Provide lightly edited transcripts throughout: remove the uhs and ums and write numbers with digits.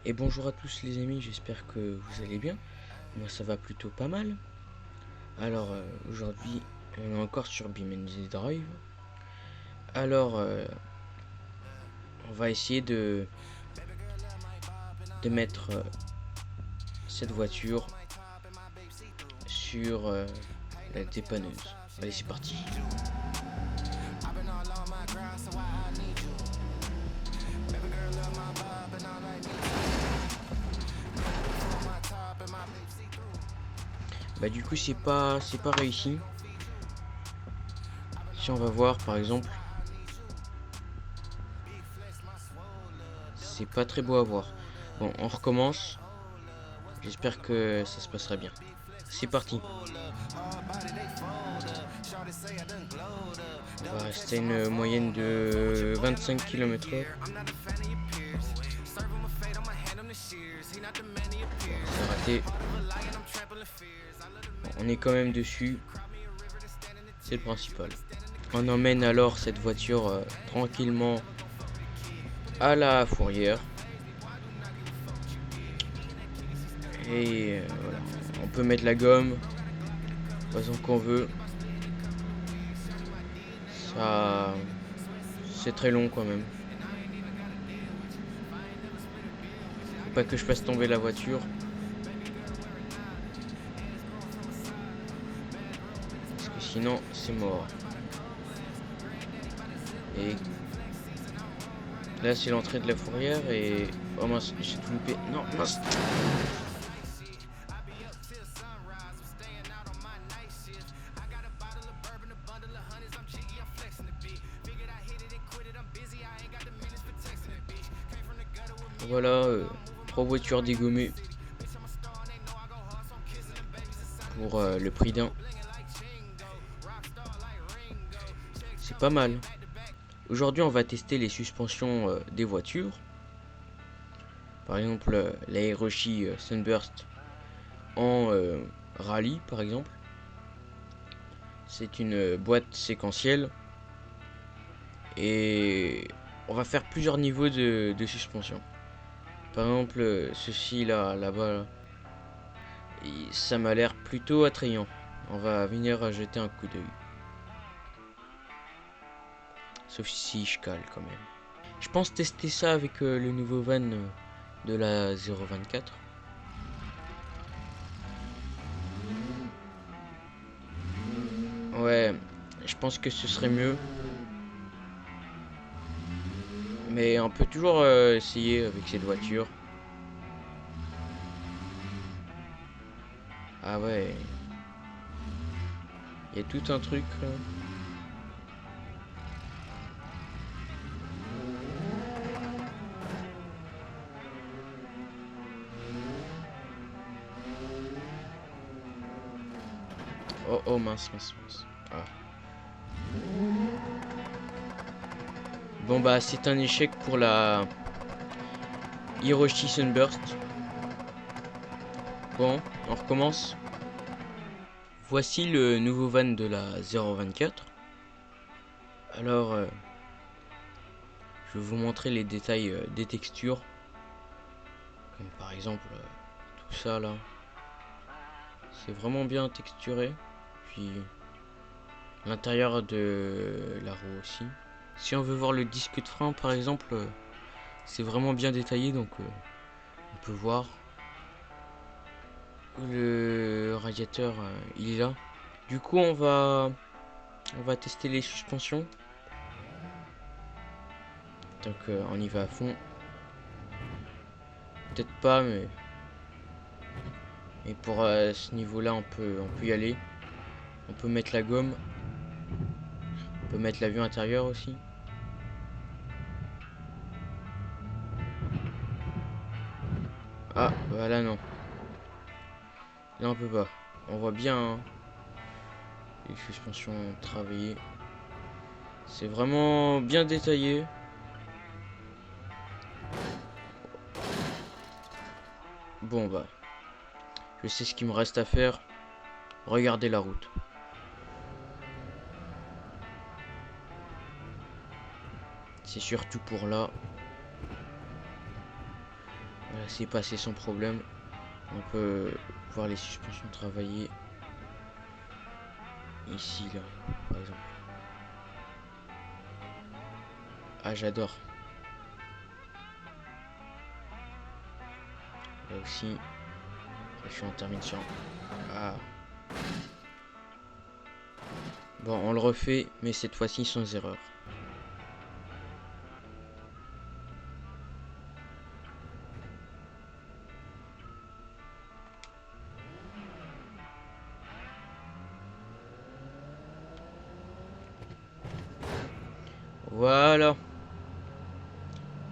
Et bonjour à tous les amis, j'espère que vous allez bien. Moi ça va plutôt pas mal. Alors aujourd'hui on est encore sur BeamNG Drive. Alors on va essayer de mettre cette voiture sur la dépanneuse. Allez c'est parti. Bah du coup c'est pas réussi. Si on va voir par exemple, c'est pas très beau à voir. Bon on recommence. J'espère que ça se passera bien. C'est parti. On va rester une moyenne de 25 km/h. C'est raté. On est quand même dessus. C'est le principal. On emmène alors cette voiture tranquillement à la fourrière. Et voilà. On peut mettre la gomme façon qu'on veut. Ça, c'est très long quand même. Faut pas que je fasse tomber la voiture. Parce que sinon, c'est mort. Et là, c'est l'entrée de la fourrière et... Oh mince, j'ai tout loupé. Non, mince. Voilà, 3 voitures dégommées pour le prix d'un. C'est pas mal. Aujourd'hui, on va tester les suspensions des voitures. Par exemple, la Hiroshi Sunburst en rallye, par exemple. C'est une boîte séquentielle. Et on va faire plusieurs niveaux de suspension. Par exemple, ceci là-bas, ça m'a l'air plutôt attrayant. On va venir jeter un coup d'œil. Sauf si je cale quand même. Je pense tester ça avec le nouveau van de la 024. Ouais, je pense que ce serait mieux. Mais on peut toujours essayer avec cette voiture. Ah ouais. Il y a tout un truc là. Oh oh mince. Ah. Bon bah c'est un échec pour la Hiroshi Sunburst. Bon, on recommence. Voici le nouveau van de la 024. Alors, je vais vous montrer les détails des textures. Comme par exemple, tout ça là. C'est vraiment bien texturé. Puis, l'intérieur de la roue aussi. Si on veut voir le disque de frein par exemple, c'est vraiment bien détaillé. Donc, on peut voir. Le radiateur, il est là. Du coup, on va tester les suspensions. Donc on y va à fond. Peut-être pas, mais pour ce niveau-là, on peut y aller. On peut mettre la gomme. On peut mettre la vue intérieure aussi. Ah, voilà, non. Là, on peut pas. On voit bien hein, les suspensions travaillées. C'est vraiment bien détaillé. Bon, bah. Je sais ce qu'il me reste à faire. Regardez la route. C'est surtout pour là. Voilà, c'est passé sans problème. On peut voir les suspensions travailler ici, là, par exemple. Ah, j'adore. Là aussi, je suis en termine sur. Ah. Bon, on le refait, mais cette fois-ci sans erreur. Voilà.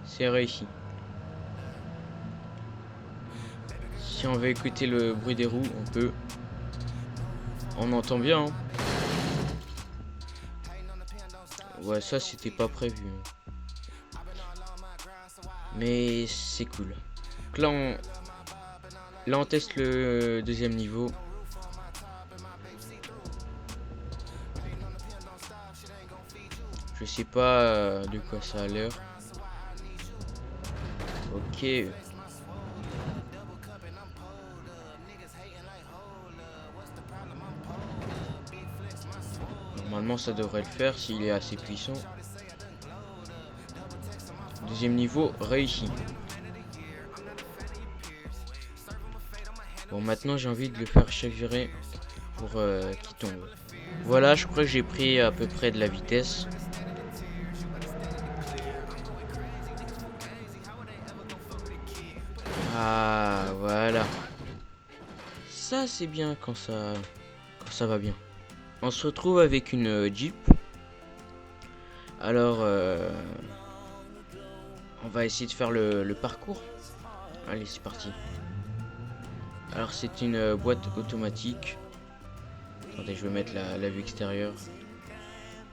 C'est réussi. Si on veut écouter le bruit des roues, on peut. On entend bien, hein. Ouais, ça c'était pas prévu, hein. Mais c'est cool. Donc là on teste le deuxième niveau. Je sais pas de quoi ça a l'air. Ok. Normalement ça devrait le faire s'il est assez puissant. Deuxième niveau réussi. Bon, maintenant j'ai envie de le faire chavirer pour qu'il tombe. Voilà, je crois que j'ai pris à peu près de la vitesse. Ah, voilà. Ça c'est bien quand ça va bien. On se retrouve avec une Jeep. Alors, on va essayer de faire le parcours. Allez, c'est parti. Alors, c'est une boîte automatique. Attendez, je vais mettre la vue extérieure.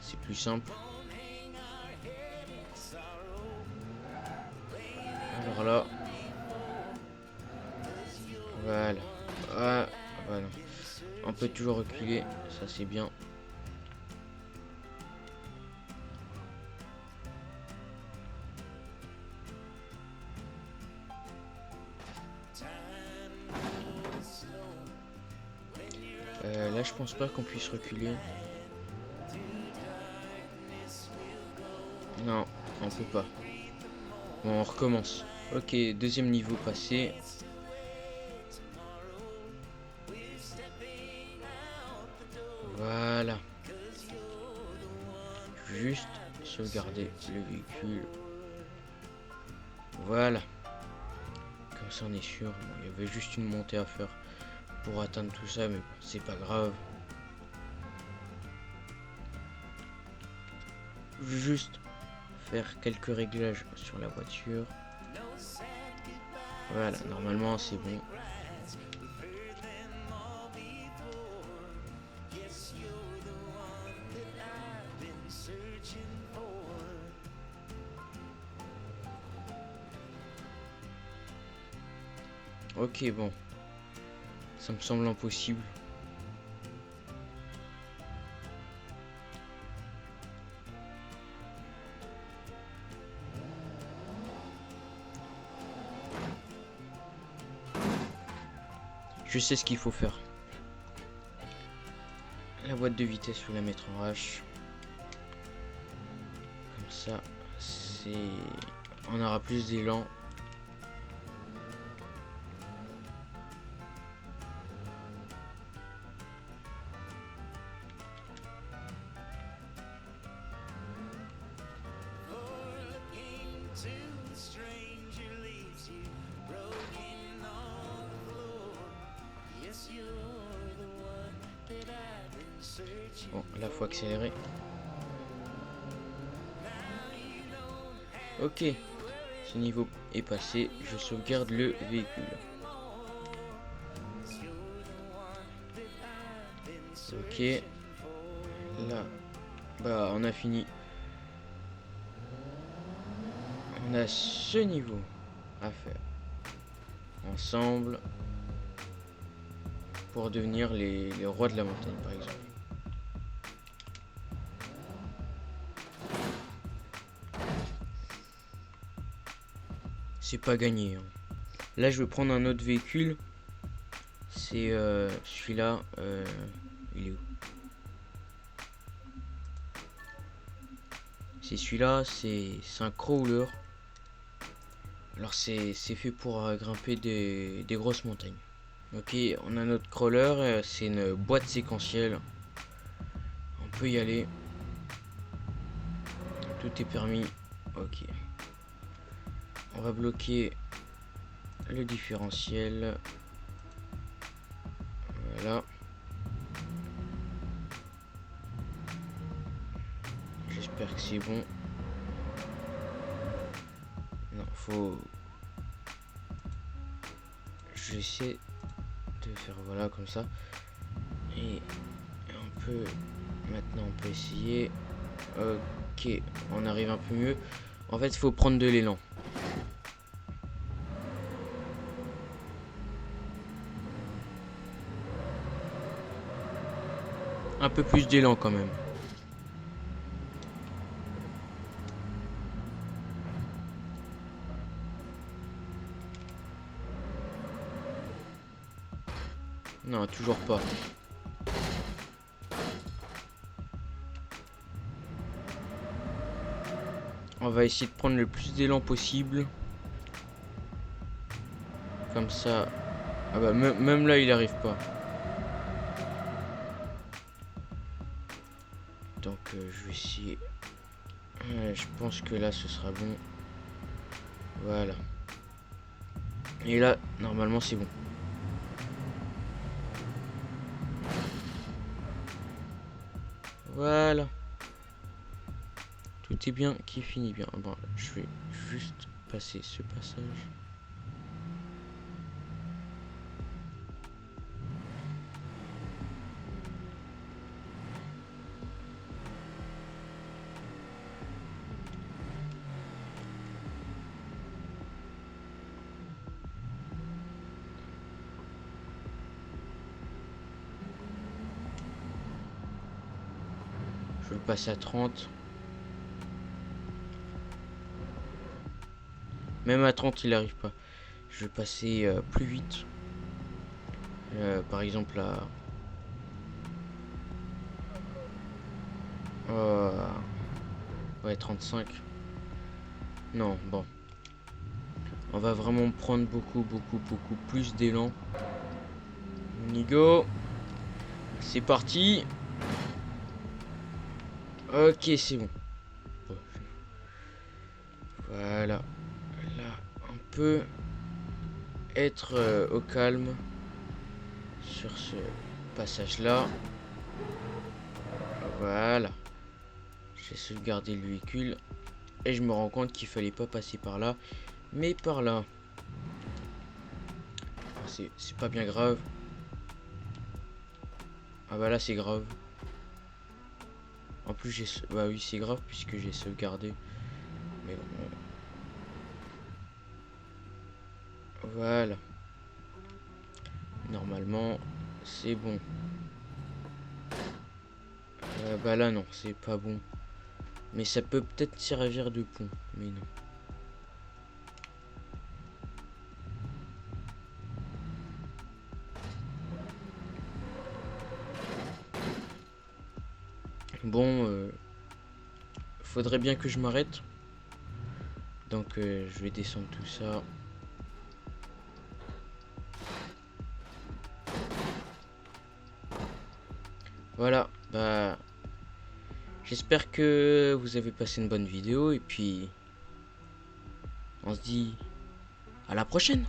C'est plus simple. Alors là. Voilà. Ah, voilà. On peut toujours reculer. Ça, c'est bien. Là, je pense pas qu'on puisse reculer. Non, on peut pas. Bon, on recommence. Ok, deuxième niveau passé. Voilà. Juste sauvegarder le véhicule. Voilà. Comme ça, on est sûr. Bon, il y avait juste une montée à faire pour atteindre tout ça, mais c'est pas grave. Juste faire quelques réglages sur la voiture. Voilà, normalement c'est bon. Ok, bon. Ça me semble impossible. Je sais ce qu'il faut faire. La boîte de vitesse, faut la mettre en H. Comme ça, on aura plus d'élan. Bon, là faut accélérer. Ok, ce niveau est passé. Je sauvegarde le véhicule. Ok, là, bah on a fini. On a ce niveau à faire ensemble pour devenir les rois de la montagne, par exemple. C'est pas gagné, hein. Là, je vais prendre un autre véhicule. C'est celui-là. Il est où? C'est celui-là. C'est un crawler. Alors, c'est fait pour grimper des grosses montagnes. Ok, on a notre crawler. C'est une boîte séquentielle. On peut y aller. Tout est permis. Ok. On va bloquer le différentiel. Voilà. J'espère que c'est bon. Non, faut... Je vais essayer de faire voilà comme ça. Et on peut... Maintenant on peut essayer. Ok, on arrive un peu mieux. En fait, il faut prendre de l'élan. Un peu plus d'élan quand même. Non, toujours pas. On va essayer de prendre le plus d'élan possible. Comme ça. Ah bah même là il arrive pas. Donc je vais essayer. Je pense que là ce sera bon. Voilà. Et là normalement c'est bon. Voilà. Tout est bien qui finit bien. Bon, je vais juste passer ce passage. Je vais passer à 30. Même à 30 il arrive pas. Je vais passer plus vite. Par exemple à... ouais, 35. Non, bon. On va vraiment prendre beaucoup plus d'élan. On y go. C'est parti. Ok, c'est bon. Voilà. Là, on peut être au calme sur ce passage-là. Voilà. J'ai sauvegardé le véhicule. Et je me rends compte qu'il fallait pas passer par là, mais par là. C'est pas bien grave. Ah bah là c'est grave. En plus j'ai... Bah oui c'est grave puisque j'ai sauvegardé. Mais bon. Voilà. Normalement c'est bon. Bah là non c'est pas bon. Mais ça peut peut-être servir de pont. Mais non. Bon, faudrait bien que je m'arrête. Donc je vais descendre tout ça. Voilà, bah j'espère que vous avez passé une bonne vidéo et puis on se dit à la prochaine.